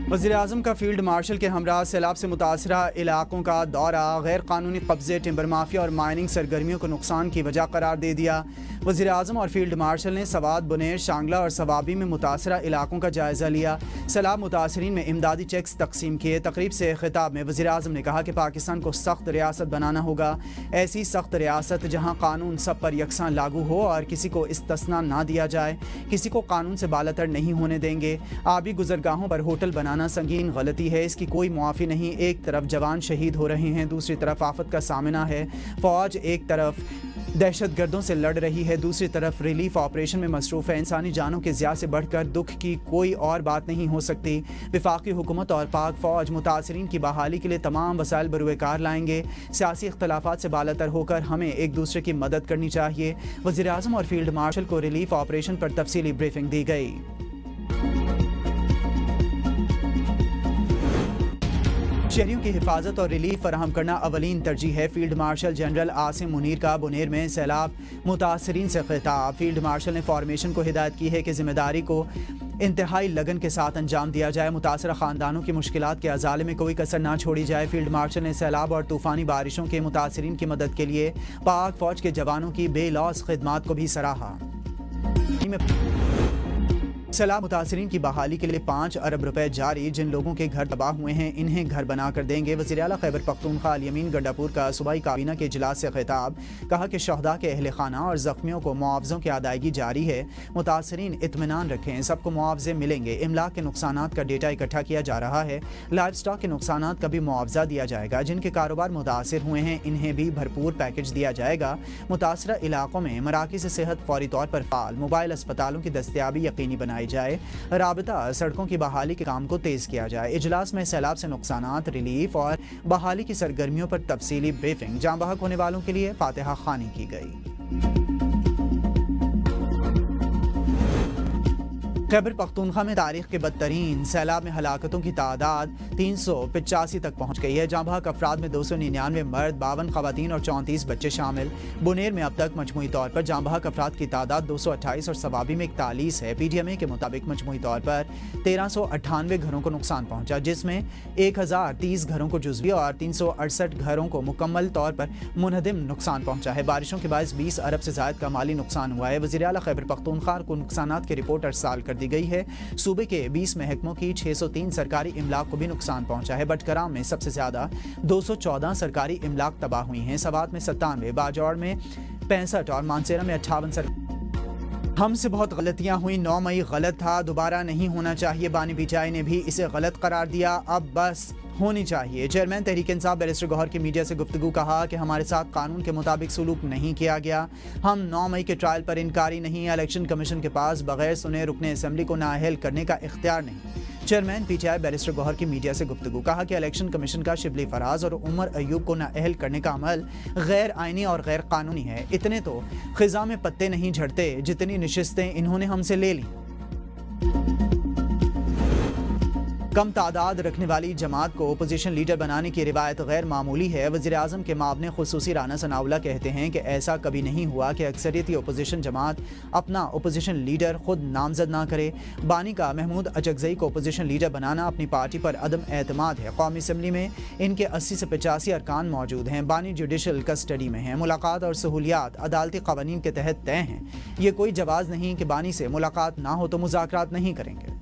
वज़ीर-ए-आज़म का field marshal के हमरा सैलाब से मुतासरा इलाकों का दौरा, गैर कानूनी कब्जे, टिम्बर माफिया और माइनिंग सरगर्मियों को नुकसान की वजह करार दे दिया। वज़ीर-ए-आज़म और फील्ड मार्शल ने सवात, बुनेर, शांगला और सवाबी में मुतासरा इलाकों का जायज़ा लिया। सैलाब मुतासरीन में इमदादी चेक्स तकसीम किए। तकरीब से खिताब में वज़ीर-ए-आज़म ने कहा कि पाकिस्तान को सख्त रियासत बनाना होगा, ऐसी सख्त रियासत जहाँ कानून सब पर यकसां लागू हो और किसी को इस्तिस्ना ना दिया जाए। किसी को कानून से बालातर नहीं होने देंगे। आबी गुजरगाहों पर होटल बनाना संगीन गलती है, इसकी कोई मुआफ़ी नहीं। एक तरफ जवान शहीद हो रहे हैं, दूसरी तरफ आफत का सामना है। फौज एक तरफ दहशत गर्दों से लड़ रही है, दूसरी तरफ रिलीफ ऑपरेशन में मसरूफ़ है। इंसानी जानों के ज़िया से बढ़कर दुख की कोई और बात नहीं हो सकती। वफाकी हुकूमत और पाक फ़ौज मुतासरीन की बहाली के लिए तमाम वसाइल बरूएकार लाएंगे। सियासी इख्तलाफात से बालातर होकर हमें एक दूसरे की मदद करनी चाहिए। वज़ीर-ए-आज़म और फील्ड मार्शल को रिलीफ ऑपरेशन पर तफसीली ब्रीफिंग दी गई। शहरियों की हिफाजत और रिलीफ फराहम करना अवलीन तरजीह है। Field marshal general Asim Munir का बुनेर में सैलाब मुतासरीन से खिताब। फील्ड मार्शल ने फॉर्मेशन को हिदायत की है कि जिम्मेदारी को इंतहाई लगन के साथ अंजाम दिया जाए। मुतासरा ख़ानदानों की मुश्किलात के अजाले में कोई कसर ना छोड़ी जाए। फील्ड मार्शल ने सैलाब और तूफ़ानी बारिशों के मुतासरीन की मदद के लिए पाक फ़ौज के जवानों की बेलौस खिदमात को भी सराहा। सैलाब मुतासरीन की बहाली के लिए 5 अरब रुपए जारी। जिन लोगों के घर तबाह हुए हैं इन्हें घर बना कर देंगे। वज़ीर आला खैबर पख्तूनख्वा अल यमीन गंडापुर का सूबाई काबीना के इजलास से खिताब। कहा कि शहदा के अहले खाना और ज़ख्मियों को मुआवज़ों की अदायगी जारी है। मुतासरीन इत्मीनान रखें, सबको मुआवजे मिलेंगे। इमलाक के नुकसानात का डेटा इकट्ठा किया जा रहा है। लाइव स्टॉक के नुकसानात का भी मुआवजा दिया जाएगा। जिनके कारोबार मुतासर हुए हैं इन्हें भी भरपूर पैकेज दिया जाएगा। मुतासरा इलाकों में मराकिज़ सेहत फौरी तौर पर फ़ाल, मोबाइल अस्पतालों की दस्तयाबी यकीनी बनाई जाए। राबता सड़कों की बहाली के काम को तेज किया जाए। इजलास में सैलाब से नुकसानात, रिलीफ और बहाली की सरगर्मियों पर तफसीली ब्रीफिंग। जाँ बहक होने वालों के लिए फातिहा खानी की गई। खैबर पख्तूनख्वा में तारीख के बदतरीन सैलाब में हलाकतों की तादाद 385 तक पहुँच गई है। जहाँ बहक अफराद में 299 मर्द, 52 खवातीन और 34 बच्चे शामिल। बुनेर में अब तक मजमूई तौर पर जहाँ बहक अफराद की तादाद 228 और सवाबी में 41 है। PDMA के मुताबिक मजमूई तौर पर 1398 घरों को नुकसान पहुँचा, जिसमें 1030 घरों को जुज़वी और 368 घरों को मुकम्मल तौर पर मुनहदिम नुकसान पहुँचा है। बारिशों के बायस 20 अरब से ज़ायद का माली नुकसान हुआ है। वज़ीर आला खैबर पख्तूनख्वा को नुकसानात की रिपोर्ट अरसाल कर दी गई है। सूबे के 20 महकमों की 603 सरकारी इमलाक को भी नुकसान पहुंचा है। बटकराम में सबसे ज्यादा 214 सरकारी इमलाक तबाह हुई हैं। सवात में 97, बाजौड़ में 65 और मानसेरा में 58। हमसे बहुत गलतियां हुई, 9 मई गलत था, दोबारा नहीं होना चाहिए। बानी बिचाई ने भी इसे गलत करार दिया, अब बस होनी चाहिए। चेयरमैन तहरीक इंसाफ बैरिस्टर गौहर की मीडिया से गुफ्तगू कहा कि हमारे साथ कानून के मुताबिक सलूक नहीं किया गया। हम 9 मई के ट्रायल पर इनकारी नहीं है। इलेक्शन कमीशन के पास बगैर सुने रुकने असम्बली को नाअहल करने का इख्तियार नहीं। चेयरमैन PTI बैरिस्टर गौहर की मीडिया से गुफ्तगू कहा कि इलेक्शन कमीशन का शिबली फराज और उमर अयूब को नाअहल करने का अमल गैर आइनी और गैर कानूनी है। इतने तो खिजा में पत्ते नहीं झड़ते जितनी नशिस्तें इन्होंने हमसे ले ली। कम तादाद रखने वाली जमात को अपोजिशन लीडर बनाने की रिवायत गैर मामूली है। वज़ीर-ए-आज़म के मामले खुसूसी राना सनाउल्ला कहते हैं कि ऐसा कभी नहीं हुआ कि अक्सरियती अपोजिशन जमात अपना अपोजिशन लीडर खुद नामजद ना करे। बानी का महमूद अचकज़ई को अपोजिशन लीडर बनाना अपनी पार्टी पर अदम एतमाद है। कौमी असम्बली में इनके 80 से 85 अरकान मौजूद हैं। बानी जुडिशल कस्टडी में हैं। मुलाकात और सहूलियात अदालती क़वानीन के तहत तय हैं। ये कोई जवाज़ नहीं कि बानी से मुलाकात ना हो तो मुज़ाकरात नहीं करेंगे।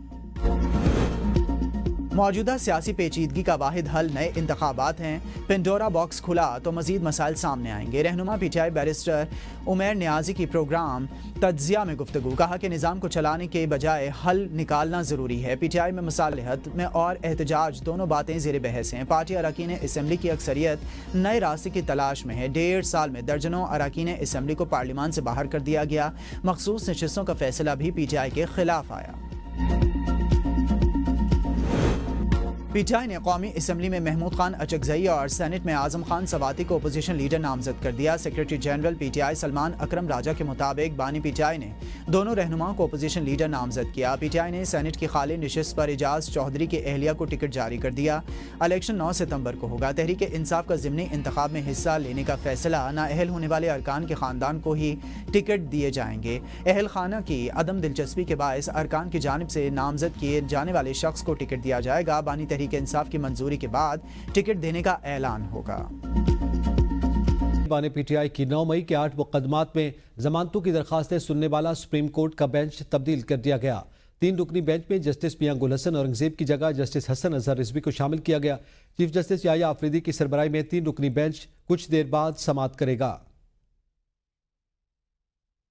मौजूदा सियासी पेचीदगी का वाहिद हल नए इंतखाबात हैं। पेंडोरा बॉक्स खुला तो मजीद मसाइल सामने आएंगे। रहनुमा PTI बैरिस्टर उमैर नियाजी की प्रोग्राम तज्जिया में गुफ्तगू। कहा कि निज़ाम को चलाने के बजाय हल निकालना ज़रूरी है। PTI में मसालिहत में और एहतजाज दोनों बातें ज़ेर बहस हैं। पार्टी अरकान असम्बली की अक्सरियत नए रास्ते की तलाश में है। 1.5 साल में दर्जनों अरकान असम्बली को पार्लियामान से बाहर कर दिया गया। मखसूस नशिस्तों का फैसला भी PTI के खिलाफ आया। PTI نے قومی اسمبلی میں محمود خان اچکزئی اور سینٹ میں اعظم خان سواتی کو اپوزیشن لیڈر نامزد کر دیا۔ سیکرٹری جنرل PTI سلمان اکرم راجہ کے مطابق بانی PTI نے دونوں رہنماؤں کو اپوزیشن لیڈر نامزد کیا۔ PTI نے سینٹ کی خالی نشست پر اعجاز چودھری کے اہلیہ کو ٹکٹ جاری کر دیا۔ الیکشن 9 ستمبر کو ہوگا۔ تحریک انصاف کا ضمنی انتخاب میں حصہ لینے کا فیصلہ نااہل ہونے والے ارکان کے خاندان کو ہی ٹکٹ دیے جائیں گے۔ اہل خانہ کی عدم دلچسپی کے باعث ارکان کی جانب سے نامزد کیے جانے والے شخص کو ٹکٹ دیا جائے گا۔ بانی تحریک انصاف کی منظوری کے بعد ٹکٹ دینے کا اعلان ہوگا۔ بانی PTI کی 9 مئی کے 8 مقدمات میں ضمانتوں کی درخواستیں سننے والا سپریم کورٹ کا بینچ تبدیل کر دیا گیا۔ 3 رکنی بینچ میں جسٹس میاں گل حسن اورنگزیب کی جگہ جسٹس حسن اظہر رضوی کو شامل کیا گیا۔ چیف جسٹس یحییٰ آفریدی کی سربراہی میں 3 رکنی بینچ کچھ دیر بعد سماعت کرے گا۔